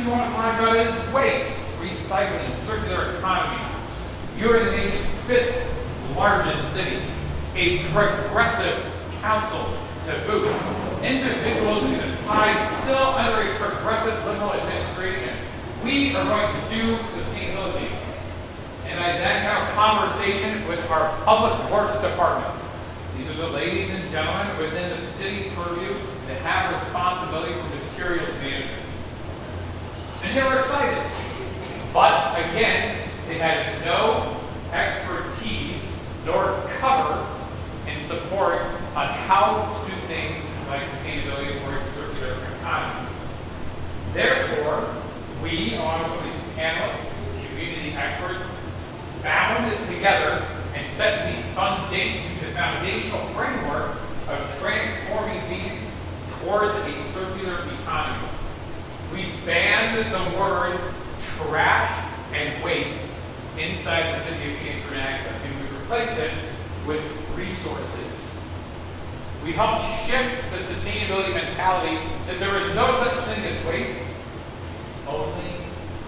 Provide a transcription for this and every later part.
you want to talk about is waste, recycling, circular economy. You're in the nation's 5th largest city, a progressive council to boot. Individuals in a tie still under a progressive liberal administration. We are going to do sustainability. And I then have a conversation with our public works department. These are the ladies and gentlemen within the city purview that have responsibility for materials management. And they were excited. But again, they had no expertise nor cover and support on how to do things like sustainability or circular economy. Therefore, we, along with some of these panelists, community experts, bound it together and set the foundational framework of transforming Phoenix towards a circular economy. We banned the word trash and waste inside the city of Phoenix vernacular, and we replaced it with resources. We helped shift the sustainability mentality that there is no such thing as waste, only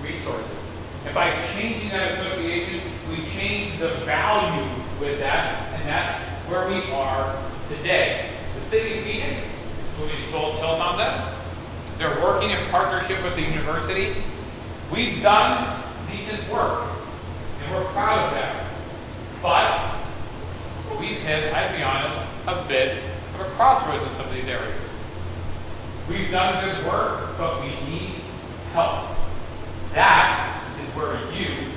resources. And by changing that association, we change the value with that, and that's where we are today. The city of Phoenix is moving full tilt on this. They're working in partnership with the university. We've done decent work, and we're proud of that. But we've hit, I'd be honest, a bit of a crossroads in some of these areas. We've done good work, but we need help. That is where you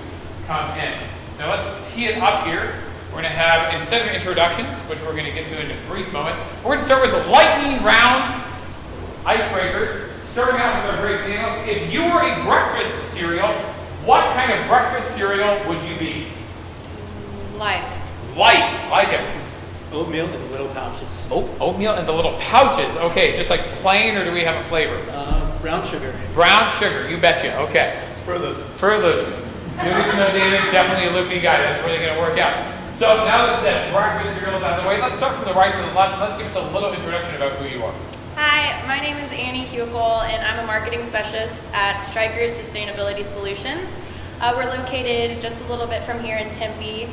come in. So let's tee it up here. We're going to have, instead of introductions, which we're going to get to in a brief moment, we're going to start with the lightning round icebreakers. Starting out with our great panels. If you were a breakfast cereal, what kind of breakfast cereal would you be? Life. Life, like it. Oatmeal in little pouches. Oh, oatmeal in the little pouches. Okay, just like plain, or do we have a flavor? Brown sugar. Brown sugar, you betcha. Okay. PLuS. PLuS. Movies no data, definitely a loopy guy. That's really going to work out. So now that breakfast cereal is out of the way, let's start from the right to the left. Let's give us a little introduction about who you are. Hi, my name is Hukyl, and I'm a marketing specialist at Stryker Sustainability Solutions. We're located just a little bit from here in Tempe.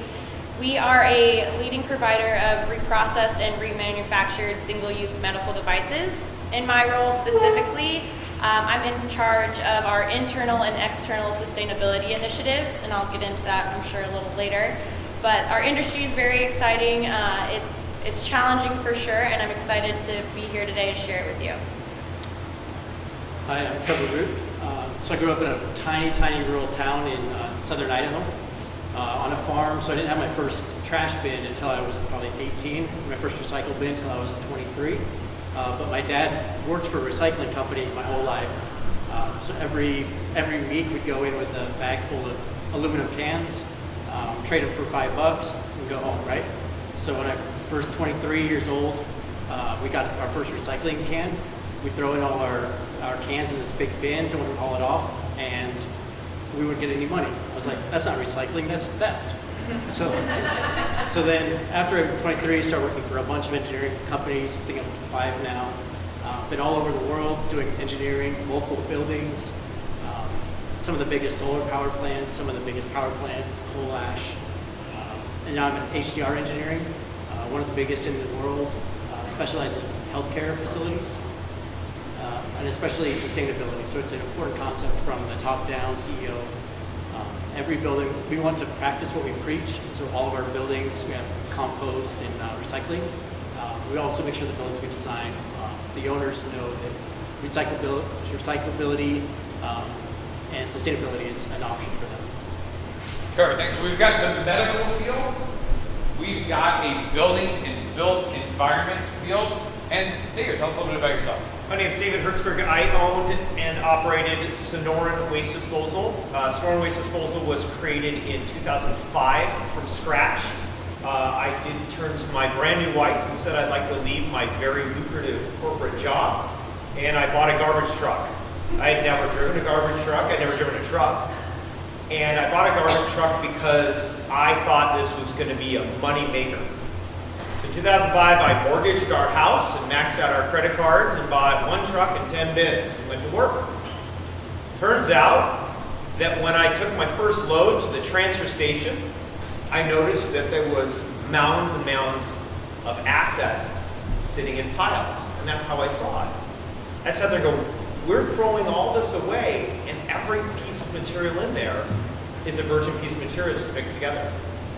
We are a leading provider of reprocessed and remanufactured single-use medical devices. In my role specifically, I'm in charge of our internal and external sustainability initiatives, and I'll get into that, I'm sure, a little later. But our industry is very exciting. It's challenging for sure, and I'm excited to be here today to share it with you. Hi, I'm Trevor. So I grew up in a tiny rural town in southern Idaho on a farm. So I didn't have my first trash bin until I was probably 18, my first recycle bin until I was 23. But my dad worked for a recycling company my whole life. So every week we'd go in with a bag full of aluminum cans, trade them for $5, and go home, right? So when I first 23 years old, we got our first recycling can. We throw in all our cans in this big bin, someone would haul it off, and we wouldn't get any money. I was like, that's not recycling, that's theft. So then after I'm 23, I started working for a bunch of engineering companies, I think I'm 5 now. Been all over the world doing engineering, multiple buildings, some of the biggest solar power plants, some of the biggest power plants, coal ash. And now I'm in HDR engineering, one of the biggest in the world, specialized in healthcare facilities, and especially sustainability. So it's an important concept from the top down, CEO. Every building, we want to practice what we preach. So all of our buildings, we have compost and recycling. We also make sure the buildings we design, the owners know that recyclability and sustainability is an option for them. Sure, thanks. So we've got the medical field, we've got a building and built environment field, and David, tell us a little bit about yourself. My name is David Hertzberg. I owned and operated Sonoran Waste Disposal. Sonoran Waste Disposal was created in 2005 from scratch. I did turn to my brand new wife and said I'd like to leave my very lucrative corporate job, and I bought a garbage truck. I had never driven a garbage truck. I'd never driven a truck. And I bought a garbage truck because I thought this was going to be a money maker. In 2005, I mortgaged our house and maxed out our credit cards and bought 1 truck and 10 bins and went to work. Turns out that when I took my first load to the transfer station, I noticed that there was mounds and mounds of assets sitting in piles, and that's how I saw it. I sat there and go, we're throwing all this away, and every piece of material in there is a virgin piece of material just mixed together.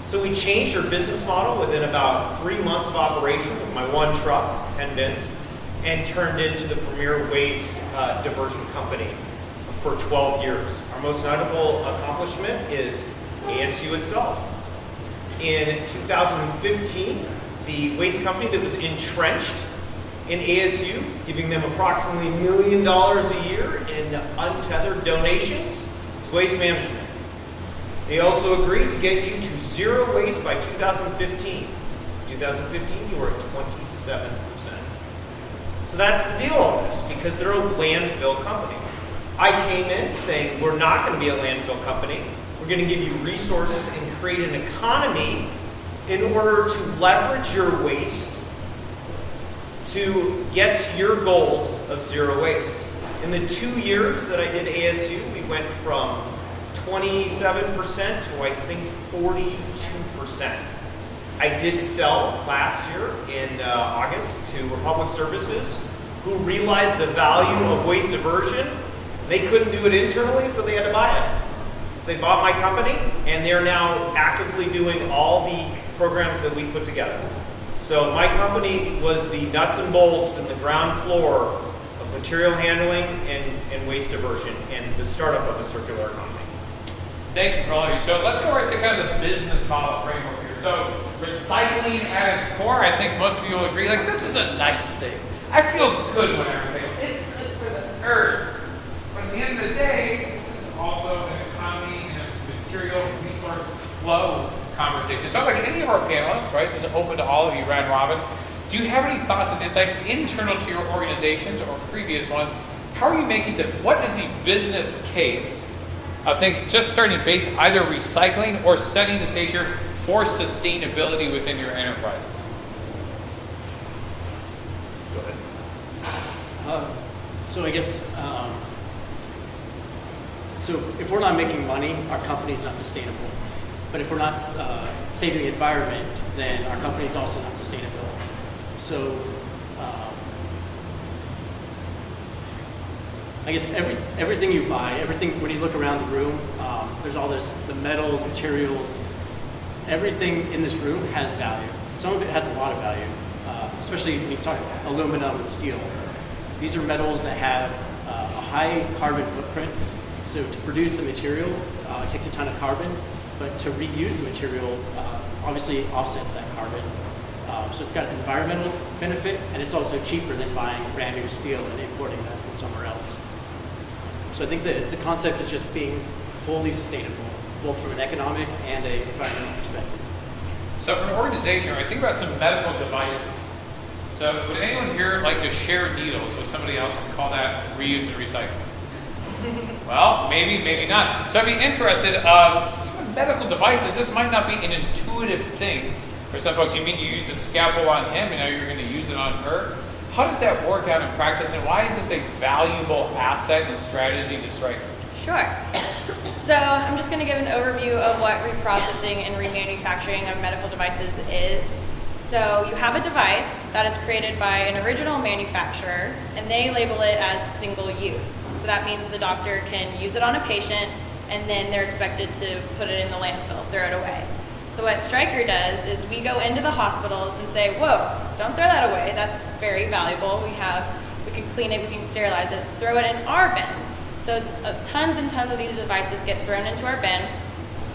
So we changed our business model within about 3 months of operation with my one truck, 10 bins, and turned into the premier waste diversion company for 12 years. Our most notable accomplishment is ASU itself. In 2015, the waste company that was entrenched in ASU, giving them approximately $1 million a year in untethered donations, was Waste Management. They also agreed to get you to zero waste by 2015. 2015, you were at 27%. So that's the deal on this, because they're a landfill company. I came in saying, we're not going to be a landfill company. We're going to give you resources and create an economy in order to leverage your waste to get to your goals of zero waste. In the 2 years that I did ASU, we went from 27% to I think 42%. I did sell last year in August to Republic Services, who realized the value of waste diversion. They couldn't do it internally, so they had to buy it. So they bought my company, and they're now actively doing all the programs that we put together. So my company was the nuts and bolts and the ground floor of material handling and waste diversion and the startup of a circular economy. Thank you for all of you. So let's go right to kind of the business model framework here. So recycling at its core, I think most of you will agree, like this is a nice thing. I feel good when I recycle. It's good for the earth. But at the end of the day, this is also an economy and a material resource flow conversation. So like any of our panelists, right, this is open to all of you, round robin. Do you have any thoughts and insight internal to your organizations or previous ones? How are you making what is the business case of things just starting to base either recycling or setting the stage here for sustainability within your enterprises? Go ahead. So I guess, so if we're not making money, our company's not sustainable. But if we're not saving the environment, then our company's also not sustainable. So I guess everything you buy, everything, when you look around the room, there's all the metal materials, everything in this room has value. Some of it has a lot of value, especially when you talk aluminum and steel. These are metals that have a high carbon footprint. So to produce the material, it takes a ton of carbon, but to reuse the material, obviously offsets that carbon. So it's got an environmental benefit, and it's also cheaper than buying brand new steel and importing that from somewhere else. So I think the concept is just being wholly sustainable, both from an economic and an environmental perspective. So for an organization, I think about some medical devices. So would anyone here like to share needles with somebody else and call that reuse and recycle? Well, maybe, maybe not. So I'd be interested some medical devices, this might not be an intuitive thing for some folks. You mean you used a scalpel on him and now you're going to use it on her? How does that work out in practice, and why is this a valuable asset and strategy to Stryker? Sure. So I'm just going to give an overview of what reprocessing and remanufacturing of medical devices is. So you have a device that is created by an original manufacturer, and they label it as single use. So that means the doctor can use it on a patient, and then they're expected to put it in the landfill, throw it away. So what Stryker does is we go into the hospitals and say, whoa, don't throw that away. That's very valuable. We can clean it, we can sterilize it, throw it in our bin. So tons and tons of these devices get thrown into our bin,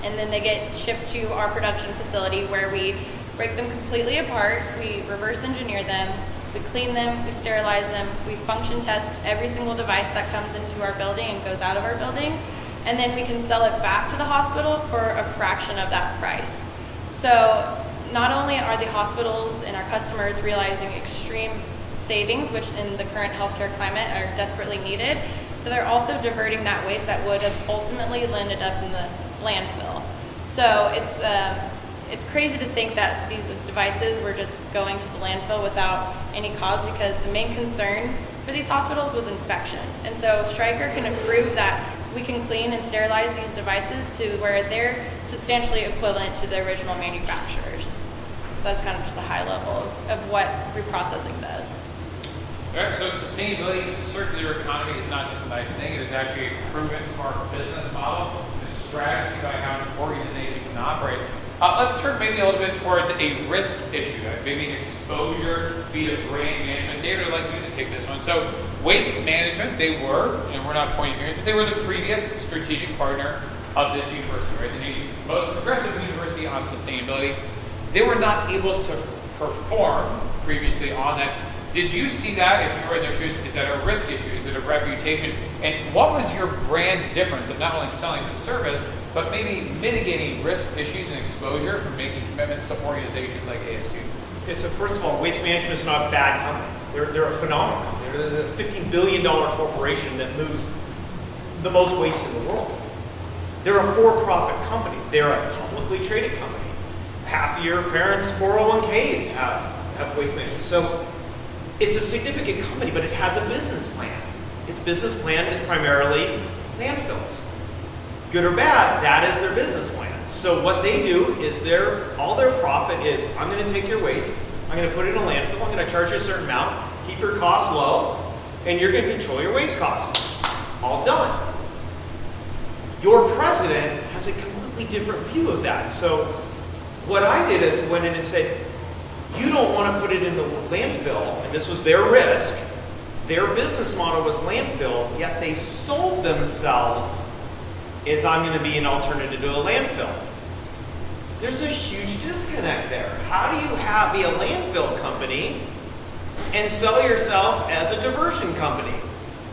and then they get shipped to our production facility where we break them completely apart, we reverse engineer them, we clean them, we sterilize them, we function test every single device that comes into our building and goes out of our building, and then we can sell it back to the hospital for a fraction of that price. So not only are the hospitals and our customers realizing extreme savings, which in the current healthcare climate are desperately needed, but they're also diverting that waste that would have ultimately landed up in the landfill. So it's crazy to think that these devices were just going to the landfill without any cause, because the main concern for these hospitals was infection. And so Stryker can approve that we can clean and sterilize these devices to where they're substantially equivalent to the original manufacturers. So that's kind of just a high level of what reprocessing does. All right, so sustainability, circular economy is not just a nice thing, it is actually a proven smart business model, a strategy by how an organization can operate. Let's turn maybe a little bit towards a risk issue, maybe exposure, be it brand management. David, I'd like you to take this one. So waste management, they were, and we're not pointing fingers, but they were the previous strategic partner of this university, right? The nation's most progressive university on sustainability. They were not able to perform previously on that. Did you see that, if you were in their shoes, is that a risk issue? Is it a reputation? And what was your brand difference of not only selling the service, but maybe mitigating risk issues and exposure from making commitments to organizations like ASU? Okay, so first of all, Waste Management is not a bad company. They're a phenomenal company. They're the $15 billion corporation that moves the most waste in the world. They're a for-profit company. They're a publicly traded company. Half of your parents' 401ks have Waste Management. So it's a significant company, but it has a business plan. Its business plan is primarily landfills. Good or bad, that is their business plan. So what they do is all their profit is, I'm going to take your waste, I'm going to put it in a landfill, I'm going to charge you a certain amount, keep your costs low, and you're going to control your waste costs. All done. Your president has a completely different view of that. So what I did is went in and said, you don't want to put it in the landfill, and this was their risk. Their business model was landfill, yet they sold themselves as I'm going to be an alternative to a landfill. There's a huge disconnect there. How do you be a landfill company and sell yourself as a diversion company?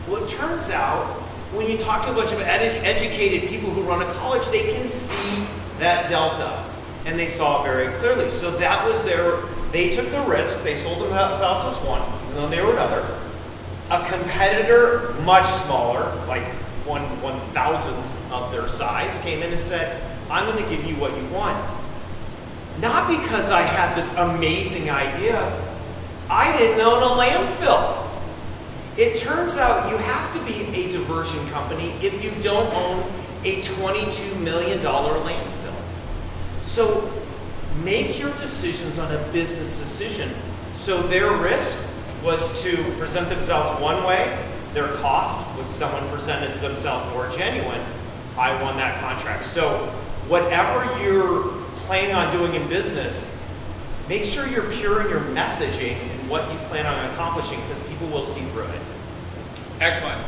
Well, it turns out, when you talk to a bunch of educated people who run a college, they can see that delta, and they saw it very clearly. So that was they took the risk, they sold themselves as one, even though they were another. A competitor, much smaller, like 1/1000th of their size, came in and said, I'm going to give you what you want. Not because I had this amazing idea. I didn't own a landfill. It turns out you have to be a diversion company if you don't own a $22 million landfill. So make your decisions on a business decision. So their risk was to present themselves one way. Their cost was someone presented themselves more genuine. I won that contract. So whatever you're planning on doing in business, make sure you're pure in your messaging and what you plan on accomplishing, because people will see through it. Excellent.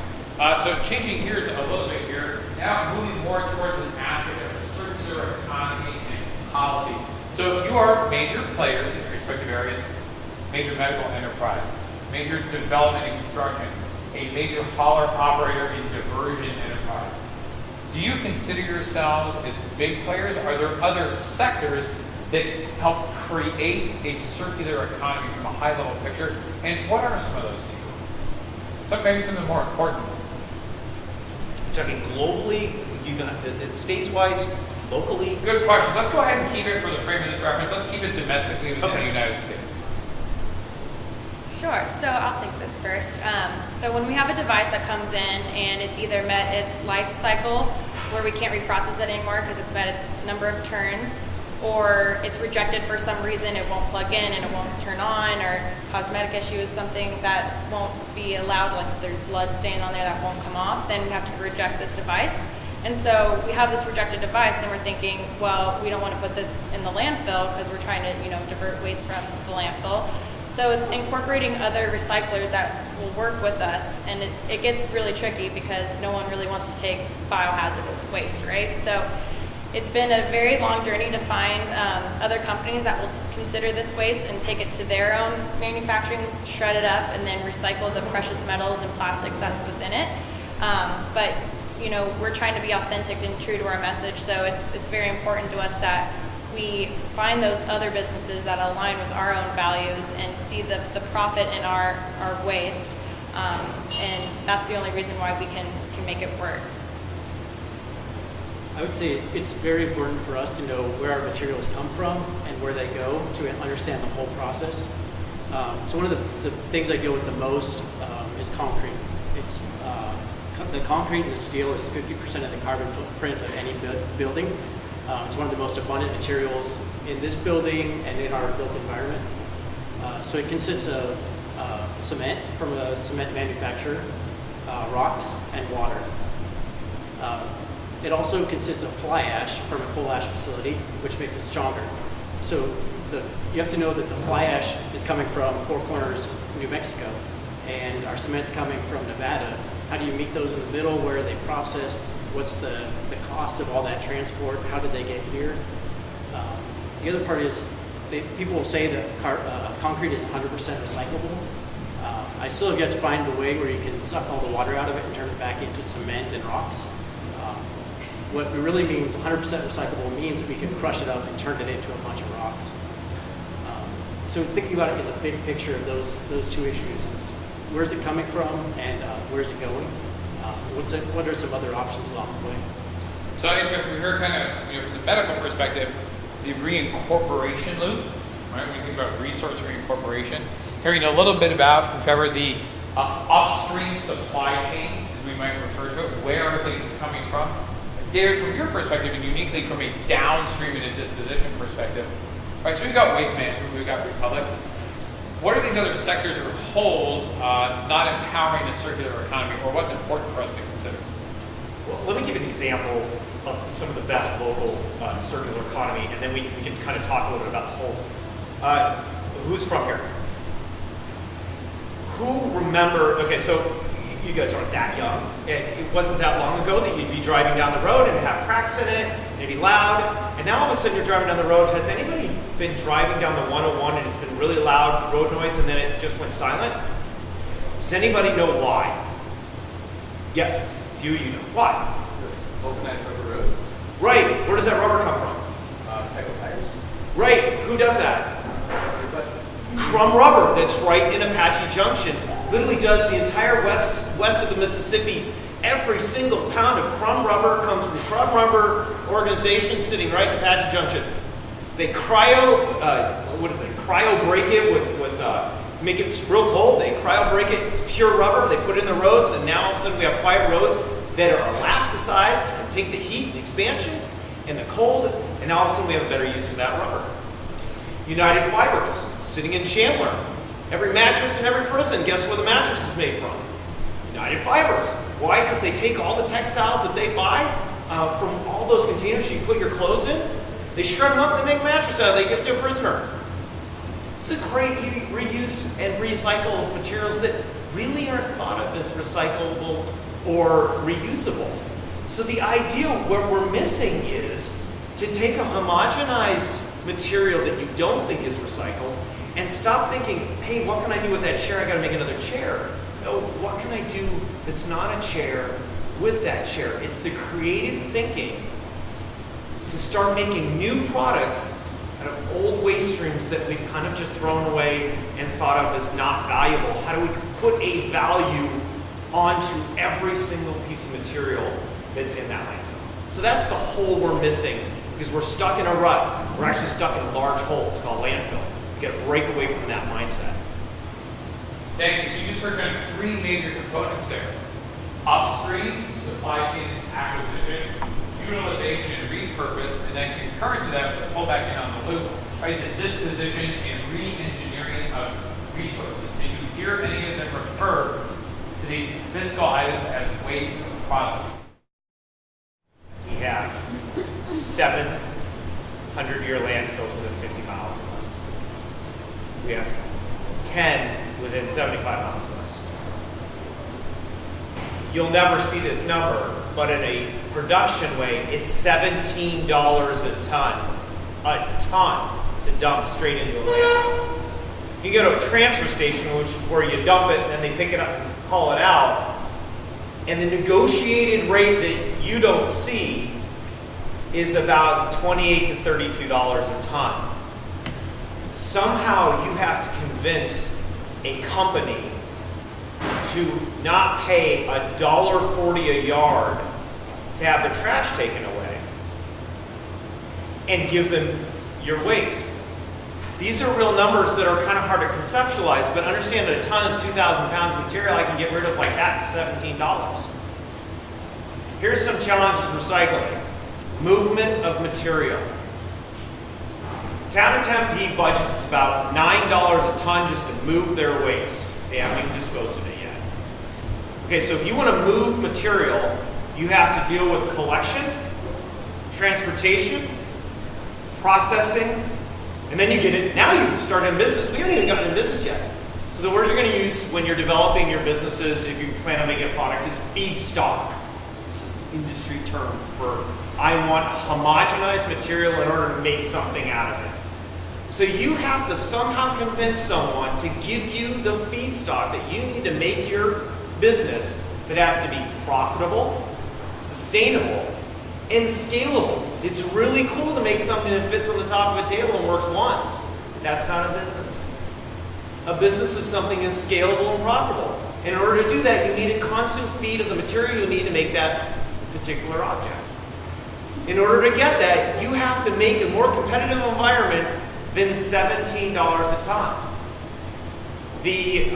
So changing gears a little bit here, now moving more towards an aspect of circular economy and policy. So you are major players in your respective areas, major medical enterprise, major development and construction, a major hauler operator in diversion enterprise. Do you consider yourselves as big players? Are there other sectors that help create a circular economy from a high-level picture? And what are some of those to you? Maybe some of the more important ones. You're talking globally, states-wise, locally? Good question. Let's go ahead and keep it for the frame of this reference. Let's keep it domestically within Okay. the United States. Sure, so I'll take this first. So when we have a device that comes in and it's either met its life cycle, where we can't reprocess it anymore because it's met its number of turns, or it's rejected for some reason, it won't plug in and it won't turn on, or cosmetic issue is something that won't be allowed, like if there's blood stain on there that won't come off, then we have to reject this device. And so we have this rejected device and we're thinking, well, we don't want to put this in the landfill because we're trying to, divert waste from the landfill. So it's incorporating other recyclers that will work with us, and it gets really tricky because no one really wants to take biohazardous waste, right? So it's been a very long journey to find other companies that will consider this waste and take it to their own manufacturing, shred it up, and then recycle the precious metals and plastics that's within it. But we're trying to be authentic and true to our message, so it's very important to us that we find those other businesses that align with our own values and see the profit in our waste, and that's the only reason why we can make it work. I would say it's very important for us to know where our materials come from and where they go to understand the whole process. So one of the things I deal with the most is concrete. It's the concrete and the steel is 50% of the carbon footprint of any building. It's one of the most abundant materials in this building and in our built environment. So it consists of cement from a cement manufacturer, rocks, and water. It also consists of fly ash from a coal ash facility, which makes it stronger. So you have to know that the fly ash is coming from Four Corners, New Mexico, and our cement's coming from Nevada. How do you meet those in the middle? Where are they processed? What's the cost of all that transport? How did they get here? The other part is people will say that concrete is 100% recyclable. I still have yet to find the way where you can suck all the water out of it and turn it back into cement and rocks. What it really means, 100% recyclable, means that we can crush it up and turn it into a bunch of rocks. So thinking about it in the big picture of those two issues is where's it coming from and where's it going? What are some other options along the way? So interesting. We heard kind of, from the medical perspective, the reincorporation loop, right? When you think about resource reincorporation, hearing a little bit about from Trevor the upstream supply chain, as we might refer to it. Where are things coming from? David, from your perspective, and uniquely from a downstream and a disposition perspective, right? So we've got waste management, we've got Republic. What are these other sectors or holes not empowering a circular economy, or what's important for us to consider? Well, let me give you an example of some of the best local circular economy, and then we can kind of talk a little bit about the holes. Who's from here? Who remember, okay, so you guys aren't that young. It wasn't that long ago that you'd be driving down the road and have cracks in it, and it'd be loud, and now all of a sudden you're driving down the road. Has anybody been driving down the 101 and it's been really loud road noise and then it just went silent? Does anybody know why? Yes, a few of you know. Why? Vulcanized rubber roads. Right, where does that rubber come from? Cycle tires. Right, who does that? That's a good question. Crumb Rubber, that's right in Apache Junction, literally does the entire west of the Mississippi. Every single pound of crumb rubber comes from Crumb Rubber organization sitting right in Apache Junction. They cryo break it with make it real cold. They cryo break it, it's pure rubber. They put it in the roads, and now all of a sudden we have quiet roads that are elasticized and take the heat and expansion and the cold, and now all of a sudden we have a better use for that rubber. United Fibers, sitting in Chandler. Every mattress in every prison, guess where the mattress is made from? United Fibers. Why? Because they take all the textiles that they buy from all those containers you put your clothes in, they shred them up and they make a mattress out of it, they give it to a prisoner. It's a great reuse and recycle of materials that really aren't thought of as recyclable or reusable. So the idea, what we're missing is to take a homogenized material that you don't think is recycled and stop thinking, hey, what can I do with that chair? I gotta make another chair. No, what can I do that's not a chair with that chair? It's the creative thinking to start making new products out of old waste streams that we've kind of just thrown away and thought of as not valuable. How do we put a value onto every single piece of material that's in that landfill? So that's the hole we're missing, because we're stuck in a rut. We're actually stuck in a large hole. It's called landfill. We got to break away from that mindset. Thank you. So you just heard kind of three major components there. Upstream, supply chain acquisition, utilization and repurpose, and then concurrent to that, to pull back in on the loop, right, the disposition and re-engineering of resources. Did you hear any of them refer to these fiscal items as waste products? We have 700-year landfills within 50 miles of us. We have 10 within 75 miles of us. You'll never see this number, but in a production way, it's $17 a ton to dump straight into a landfill. You go to a transfer station, which is where you dump it and they pick it up and haul it out, and the negotiated rate that you don't see is about $28 to $32 a ton. Somehow you have to convince a company to not pay $1.40 a yard to have the trash taken away and give them your waste. These are real numbers that are kind of hard to conceptualize, but understand that a ton is 2,000 pounds of material I can get rid of like that for $17. Here's some challenges with recycling. Movement of material. Town of Tempe budgets about $9 a ton just to move their waste. They haven't even disposed of it yet. Okay, so if you want to move material, you have to deal with collection, transportation, processing, and then you get it. Now you've started in business. We haven't even gotten in business yet. So the word you're going to use when you're developing your businesses, if you plan on making a product, is feedstock. This is an industry term for I want homogenized material in order to make something out of it. So you have to somehow convince someone to give you the feedstock that you need to make your business that has to be profitable, sustainable, and scalable. It's really cool to make something that fits on the top of a table and works once. That's not a business. A business is something that's scalable and profitable. In order to do that, you need a constant feed of the material you need to make that particular object. In order to get that, you have to make a more competitive environment than $17 a ton. The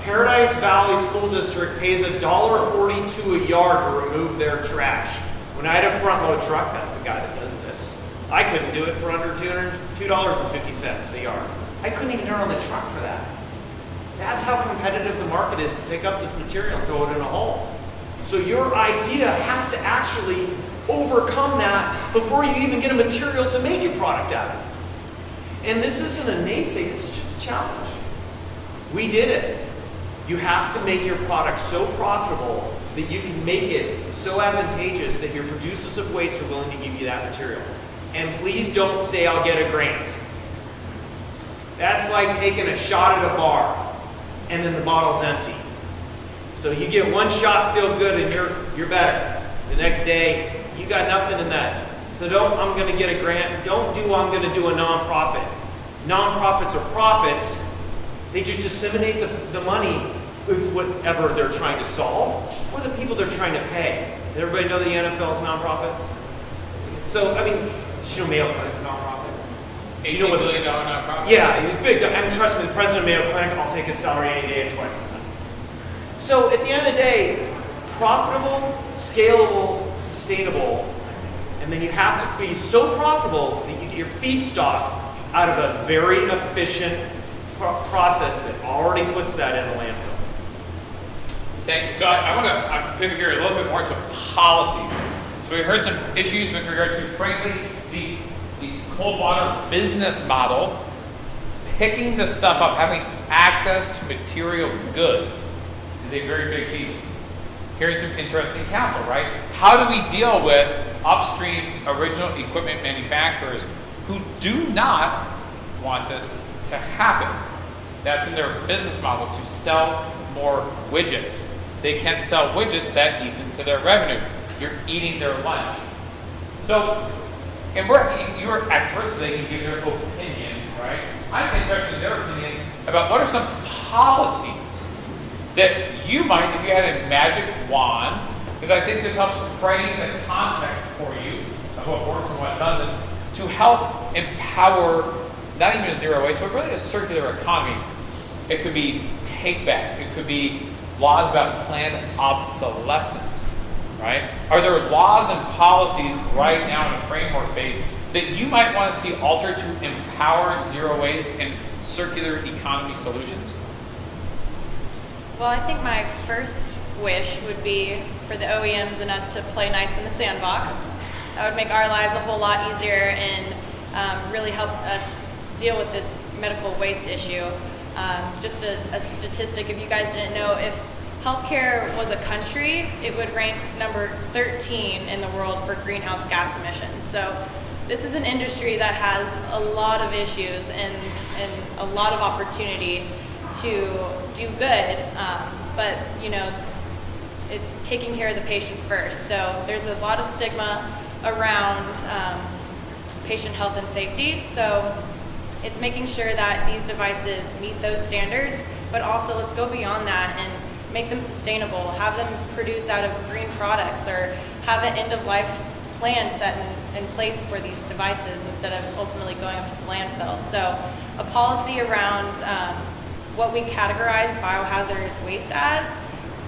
Paradise Valley School District pays $1.42 a yard to remove their trash. When I had a front load truck, that's the guy that does this. I couldn't do it for under $2.50 a yard. I couldn't even turn on the truck for that. That's how competitive the market is to pick up this material and throw it in a hole. So your idea has to actually overcome that before you even get a material to make your product out of. And this isn't a naysay, this is just a challenge. We did it. You have to make your product so profitable that you can make it so advantageous that your producers of waste are willing to give you that material. And please don't say I'll get a grant. That's like taking a shot at a bar and then the bottle's empty. So you get one shot, feel good, and you're better. The next day, you got nothing in that. So I'm going to get a grant. Don't do I'm going to do a nonprofit. Nonprofits are profits. They just disseminate the money with whatever they're trying to solve or the people they're trying to pay. Does everybody know the NFL is nonprofit? So, I mean, did you know Mayo Clinic's nonprofit? $18 billion nonprofit? Yeah, it's big. I mean, trust me, the president of Mayo Clinic, I'll take his salary any day and twice on Sunday. So at the end of the day, profitable, scalable, sustainable, and then you have to be so profitable that you get your feedstock out of a very efficient process that already puts that in the landfill. Thank you. So I want to pivot here a little bit more to policies. So we heard some issues with regard to, frankly, the cold water business model, picking the stuff up, having access to material goods is a very big piece. Here's some interesting counsel, right? How do we deal with upstream original equipment manufacturers who do not want this to happen? That's in their business model, to sell more widgets. If they can't sell widgets, that eats into their revenue. You're eating their lunch. So, and you're experts, so they can give their opinion, right? I'm interested in their opinions about what are some policies that you might, if you had a magic wand, because I think this helps frame the context for you of what works and what doesn't, to help empower not even a zero waste, but really a circular economy. It could be take back. It could be laws about planned obsolescence, right? Are there laws and policies right now in a framework base that you might want to see altered to empower zero waste and circular economy solutions? Well, I think my first wish would be for the OEMs and us to play nice in the sandbox. That would make our lives a whole lot easier and really help us deal with this medical waste issue. Just a statistic, if you guys didn't know, if healthcare was a country, it would rank number 13 in the world for greenhouse gas emissions. So this is an industry that has a lot of issues and a lot of opportunity to do good, but you know, it's taking care of the patient first. So there's a lot of stigma around patient health and safety. So it's making sure that these devices meet those standards, but also let's go beyond that and make them sustainable, have them produce out of green products, or have an end-of-life plan set in place for these devices instead of ultimately going up to the landfill. So a policy around what we categorize biohazardous waste as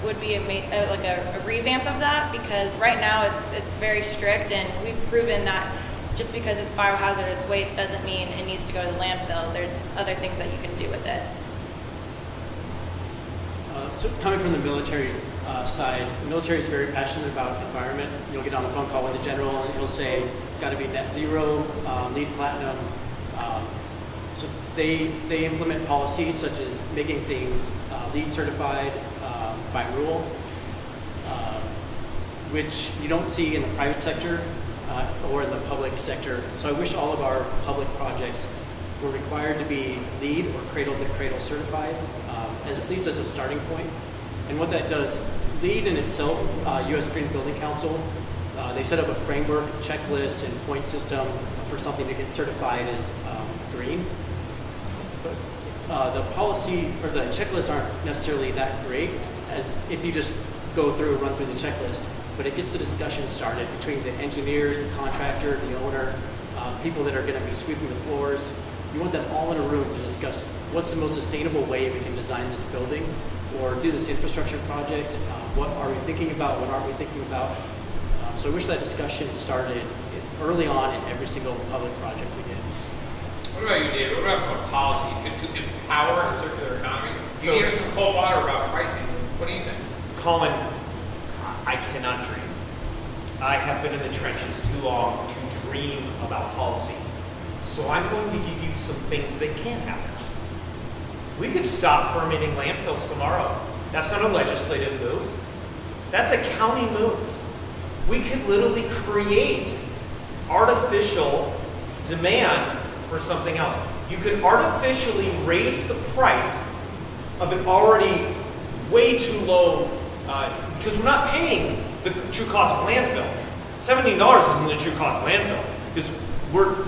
would be like a revamp of that, because right now it's very strict, and we've proven that just because it's biohazardous waste doesn't mean it needs to go to the landfill. There's other things that you can do with it. So coming from the military side, the military is very passionate about environment. You'll get on a phone call with a general and he'll say it's got to be net zero, LEED platinum. So they implement policies such as making things LEED certified by rule, which you don't see in the private sector or in the public sector. So I wish all of our public projects were required to be LEED or cradle-to-cradle certified, at least as a starting point. And what that does, LEED in itself, U.S. Green Building Council, they set up a framework, checklist, and point system for something to get certified as green. But the policy or the checklists aren't necessarily that great as if you just run through the checklist, but it gets the discussion started between the engineers, the contractor, the owner, people that are going to be sweeping the floors. You want them all in a room to discuss what's the most sustainable way we can design this building or do this infrastructure project. What are we thinking about? What aren't we thinking about? So I wish that discussion started early on in every single public project we did. What about you, David? What about from a policy? To empower a circular economy? You gave us some cold water about pricing. What do you think? Colin, I cannot dream. I have been in the trenches too long to dream about policy. So I'm going to give you some things that can happen. We could stop permitting landfills tomorrow. That's not a legislative move. That's a county move. We could literally create artificial demand for something else. You could artificially raise the price of an already way too low, because we're not paying the true cost of landfill. $17 isn't the true cost of landfill, because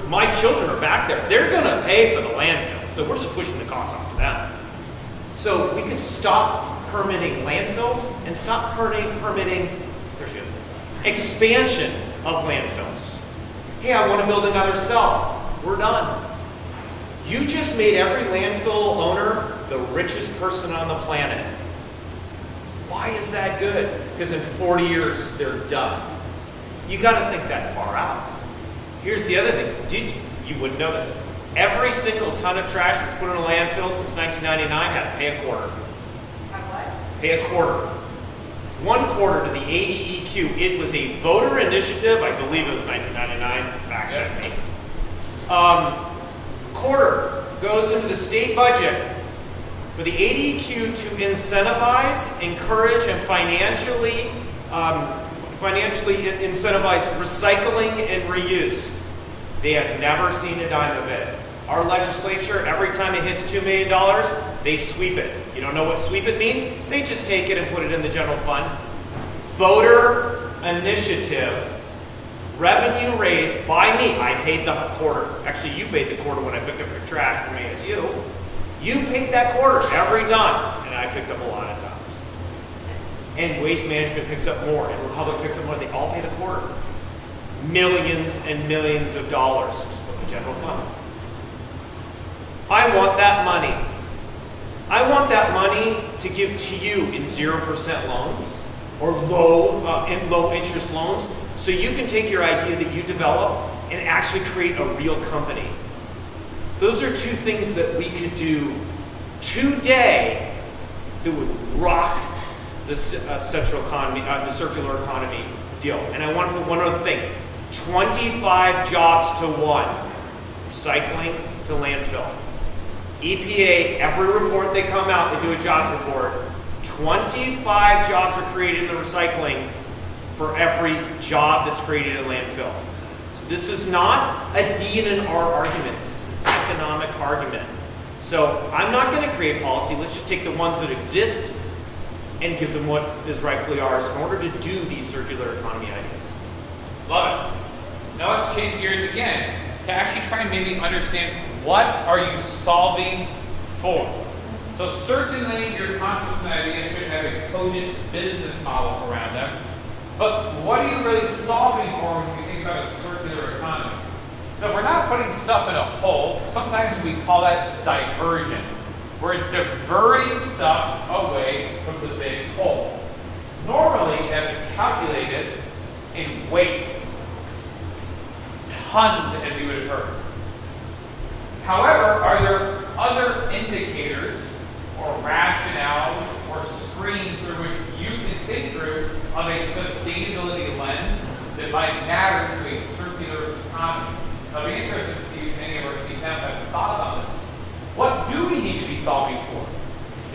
my children are back there. They're gonna pay for the landfill, so we're just pushing the cost off to them. So we could stop permitting landfills and stop permitting, there she is, expansion of landfills. Hey, I want to build another cell. We're done. You just made every landfill owner the richest person on the planet. Why is that good? Because in 40 years, they're done. You got to think that far out. Here's the other thing. You wouldn't know this. Every single ton of trash that's put in a landfill since 1999 had to pay a quarter. Pay a quarter. 1/4 to the ADEQ. It was a voter initiative. I believe it was 1999. Fact check me. Quarter goes into the state budget for the ADEQ to incentivize, encourage, and financially incentivize recycling and reuse. They have never seen a dime of it. Our legislature, every time it hits $2 million, they sweep it. You don't know what sweep it means? They just take it and put it in the general fund. Voter initiative, revenue raised by me. I paid the quarter. Actually, you paid the quarter when I picked up your trash from ASU. You paid that quarter every ton, and I picked up a lot of tons. And Waste Management picks up more, and Republic picks up more. They all pay the quarter. Millions and millions of dollars just put in the general fund. I want that money. I want that money to give to you in 0% loans or low interest loans, so you can take your idea that you develop and actually create a real company. Those are two things that we could do today that would rock the central economy, the circular economy deal. And I want to put one other thing: 25 jobs to one, recycling to landfill. EPA, every report they come out, they do a jobs report. 25 jobs are created in the recycling for every job that's created in landfill. So this is not a D and an R argument. This is an economic argument. So I'm not going to create policy. Let's just take the ones that exist and give them what is rightfully ours in order to do these circular economy ideas. Love it. Now let's change gears again to actually try and maybe understand what are you solving for. So certainly your concepts and ideas should have a cogent business model around them, but what are you really solving for when you think about a circular economy? So if we're not putting stuff in a hole, sometimes we call that diversion. We're diverting stuff away from the big hole. Normally, that is calculated in weight. Tons, as you would have heard. However, are there other indicators or rationales or screens through which you can think through of a sustainability lens that might matter to a circular economy? I'll be interested to see if any of our Steve Towns have some thoughts on this. What do we need to be solving for?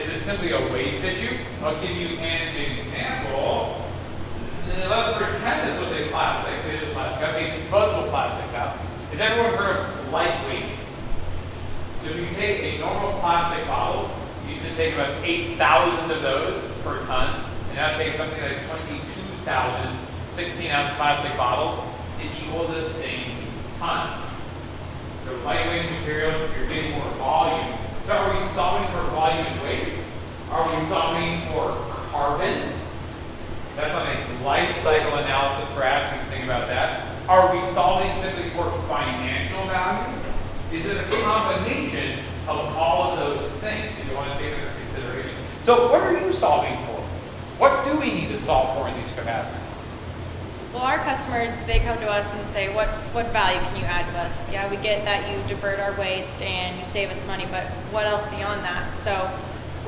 Is it simply a waste issue? I'll give you an example. Let's pretend this was a plastic. It is a plastic cup, a disposable plastic cup. Has everyone heard of lightweight? So if you take a normal plastic bottle, you used to take about 8,000 of those per ton, and now it takes something like 22,000 16-ounce plastic bottles to equal the same ton. They're lightweight materials, you're getting more volume. So are we solving for volume and weight? Are we solving for carbon? That's on a life cycle analysis, perhaps you can think about that. Are we solving simply for financial value? Is it a combination of all of those things if you want to take into consideration? So what are you solving for? What do we need to solve for in these capacities? Well, our customers, they come to us and say, what value can you add to us? Yeah, we get that you divert our waste and you save us money, but what else beyond that? So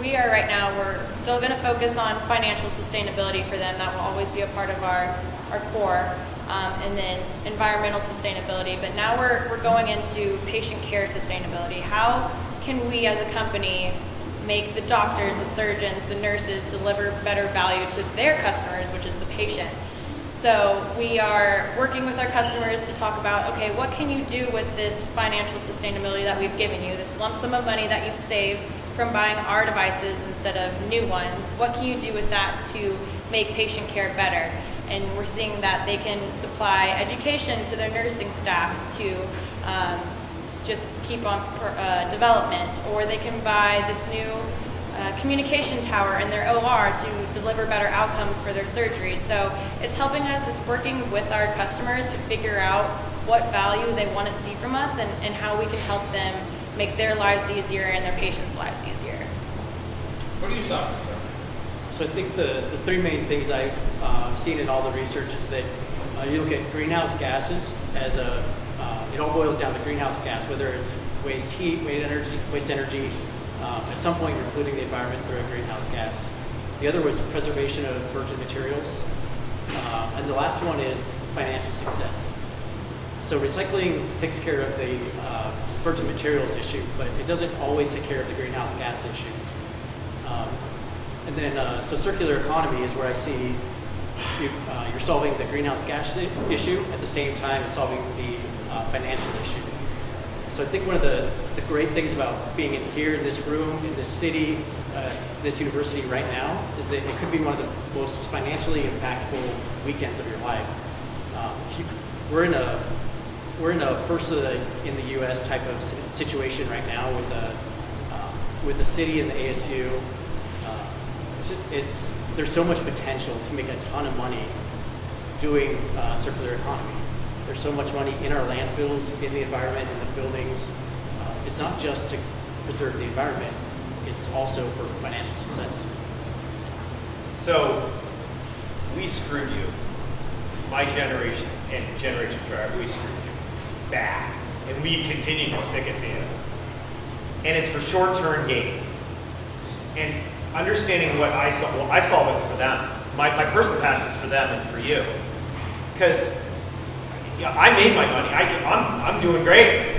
we are right now, we're still going to focus on financial sustainability for them. That will always be a part of our core. And then environmental sustainability. But now we're going into patient care sustainability. How can we as a company make the doctors, the surgeons, the nurses deliver better value to their customers, which is the patient? So we are working with our customers to talk about, okay, what can you do with this financial sustainability that we've given you, this lump sum of money that you've saved from buying our devices instead of new ones? What can you do with that to make patient care better? And we're seeing that they can supply education to their nursing staff to just keep on development, or they can buy this new communication tower in their OR to deliver better outcomes for their surgery. So it's helping us, it's working with our customers to figure out what value they want to see from us and how we can help them make their lives easier and their patients' lives easier. What do you saw? So I think the three main things I've seen in all the research is that you look at greenhouse gases as it all boils down to greenhouse gas, whether it's waste heat, waste energy. At some point, you're polluting the environment through a greenhouse gas. The other was preservation of virgin materials. And the last one is financial success. So recycling takes care of the virgin materials issue, but it doesn't always take care of the greenhouse gas issue. And then, so circular economy is where I see you're solving the greenhouse gas issue at the same time as solving the financial issue. So I think one of the great things about being here in this room, in this city, this university right now, is that it could be one of the most financially impactful weekends of your life. We're in a first in the U.S. type of situation right now with the city and the ASU. There's so much potential to make a ton of money doing circular economy. There's so much money in our landfills, in the environment, in the buildings. It's not just to preserve the environment, it's also for financial success. So, we screwed you. My generation and generation prior, we screwed you bad. And we continue to stick it to you. And it's for short-term gain. And understanding what I saw, well, I solve it for them. My personal passion is for them and for you. Because I made my money. I'm doing great.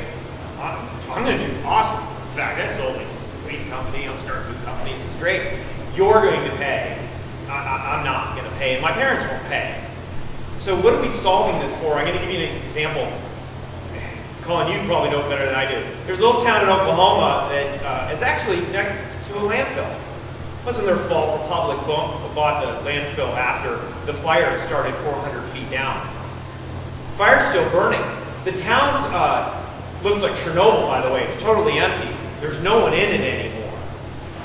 I'm going to do awesome. In fact, I sold a waste company. I'm starting new companies. It's great. You're going to pay. I'm not going to pay, and my parents won't pay. So what are we solving this for? I'm going to give you an example. Colin, you probably know it better than I do. There's a little town in Oklahoma that is actually next to a landfill. It wasn't their fault. Republic bought the landfill after the fire started 400 feet down. Fire's still burning. The town's looks like Chernobyl, by the way. It's totally empty. There's no one in it anymore.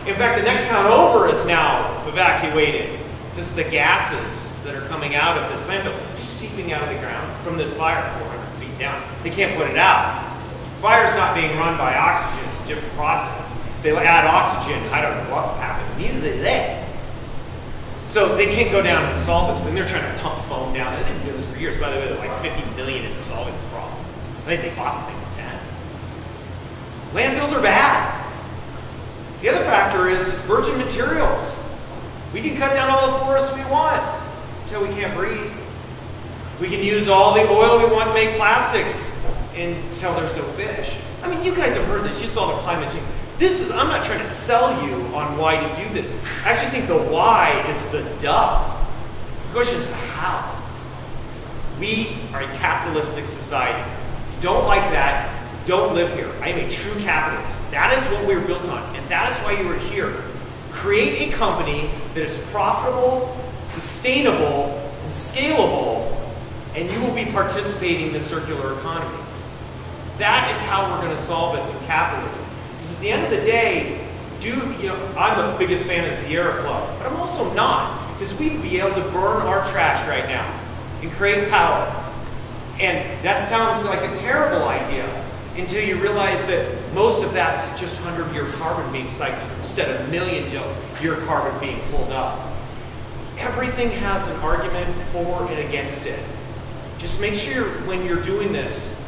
In fact, the next town over is now evacuated because the gases that are coming out of this landfill just seeping out of the ground from this fire 400 feet down. They can't put it out. Fire's not being run by oxygen. It's a different process. They add oxygen. I don't know what happened. Neither did they. So they can't go down and solve this thing. They're trying to pump foam down. They've been doing this for years. By the way, they're like 50 million into solving this problem. I think they bought the thing for 10. Landfills are bad. The other factor is virgin materials. We can cut down all the forests we want until we can't breathe. We can use all the oil we want to make plastics until there's no fish. I mean, you guys have heard this. You saw the climate change. I'm not trying to sell you on why to do this. I actually think the why is the duh. The question is the how. We are a capitalistic society. If you don't like that, don't live here. I am a true capitalist. That is what we were built on, and that is why you are here. Create a company that is profitable, sustainable, and scalable, and you will be participating in the circular economy. That is how we're going to solve it through capitalism. Because at the end of the day, I'm the biggest fan of the Sierra Club, but I'm also not, because we'd be able to burn our trash right now and create power. And that sounds like a terrible idea until you realize that most of that's just 100-year carbon being cycled instead of million-year carbon being pulled up. Everything has an argument for and against it. Just make sure when you're doing this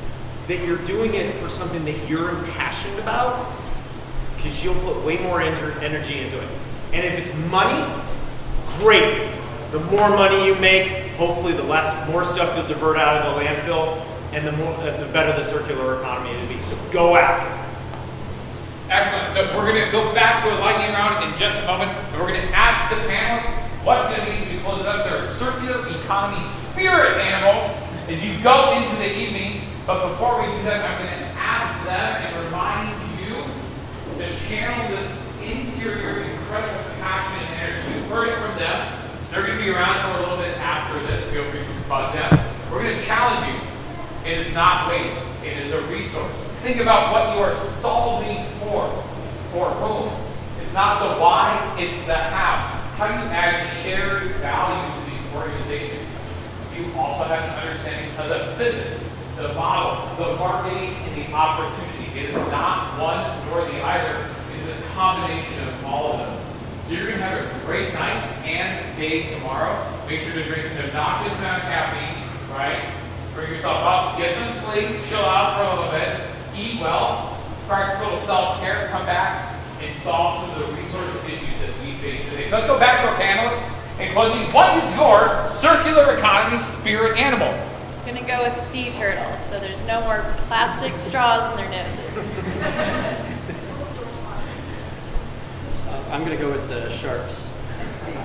that you're doing it for something that you're impassioned about, because you'll put way more energy into it. And if it's money, great. The more money you make, hopefully more stuff you'll divert out of the landfill, and the better the circular economy it'll be. So go after it. Excellent. So we're going to go back to a lightning round in just a moment, and we're going to ask the panelists what's going to be, as we close it up, their circular economy spirit animal as you go into the evening. But before we do that, I'm going to ask them and remind you to channel this interior incredible passion and energy. You've heard it from them. They're going to be around for a little bit after this. Feel free to bug them. We're going to challenge you. It is not waste. It is a resource. Think about what you are solving for. For whom? It's not the why, it's the how. How do you add shared value to these organizations? Do you also have an understanding of the business, the model, the marketing, and the opportunity? It is not one nor the other. It is a combination of all of them. So you're going to have a great night and day tomorrow. Make sure to drink an obnoxious amount of caffeine, right? Bring yourself up, get some sleep, chill out for a little bit, eat well, practice a little self-care, come back and solve some of the resource issues that we face today. So let's go back to our panelists. In closing, what is your circular economy spirit animal? I'm gonna go with sea turtles, so there's no more plastic straws in their noses. I'm going to go with the sharks.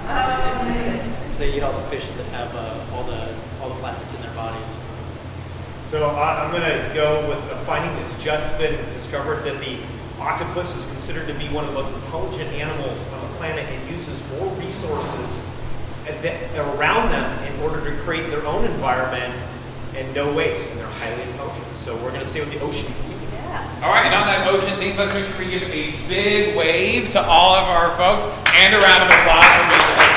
Because they eat all the fishes that have all the plastics in their bodies. So I'm going to go with a finding that's just been discovered, that the octopus is considered to be one of the most intelligent animals on the planet and uses more resources around them in order to create their own environment and no waste, and they're highly intelligent. So we're going to stay with the ocean theme. Yeah. All right, and on that ocean theme, let's make sure we give a big wave to all of our folks and a round of applause for